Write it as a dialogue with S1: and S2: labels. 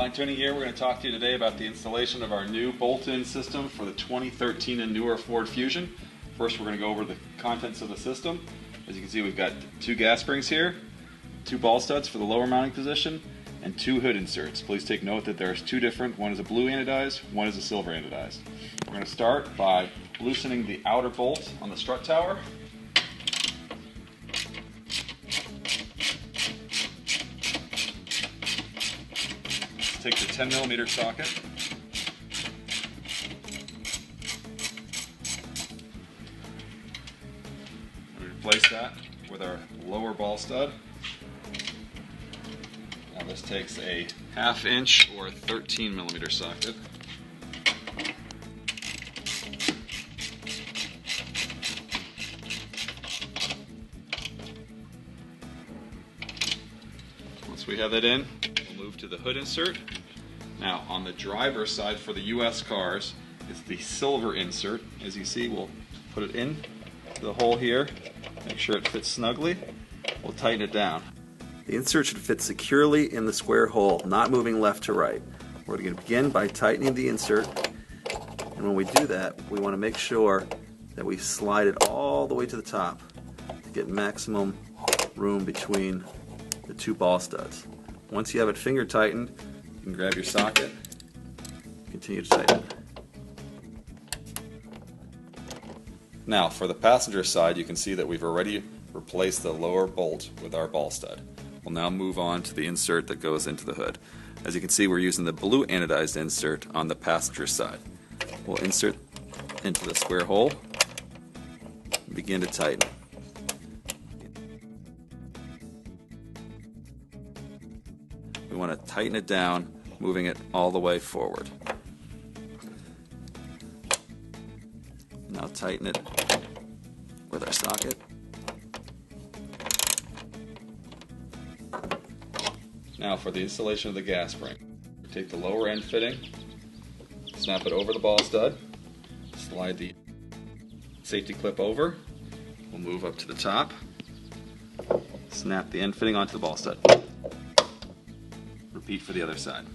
S1: Redline Tuning here. We're going to talk to you today about the installation of our new bolt-in system for the 2013 and newer Ford Fusion. First, we're going to go over the contents of the system. As you can see, we've got 2 gas springs here, 2 ball studs for the lower mounting position, and 2 hood inserts. Please take note that there's 2 different. One is a blue anodized, one is a silver anodized. We're going to start by loosening the outer bolt on the strut tower. Take the 10mm socket. We replace that with our lower ball stud. Now this takes a 1/2 inch or 13mm socket. Once we have that in, we'll move to the hood insert. Now on the driver's side for the US cars, it's the silver insert. As you see, we'll put it in the hole here, make sure it fits snugly. We'll tighten it down. The insert should fit securely in the square hole, not moving left to right. We're going to begin by tightening the insert, and when we do that, we want to make sure that we slide it all the way to the top to get maximum room between the 2 ball studs. Once you have it finger tightened, you can grab your socket, continue to tighten. Now for the passenger side, you can see that we've already replaced the lower bolt with our ball stud. We'll now move on to the insert that goes into the hood. As you can see, we're using the blue anodized insert on the passenger side. We'll insert into the square hole and begin to tighten. We want to tighten it down, moving it all the way forward. Now tighten it with our socket. Now for the installation of the gas spring. We take the lower end fitting, snap it over the ball stud, slide the safety clip over, we'll move up to the top, snap the end fitting onto the ball stud. Repeat for the other side.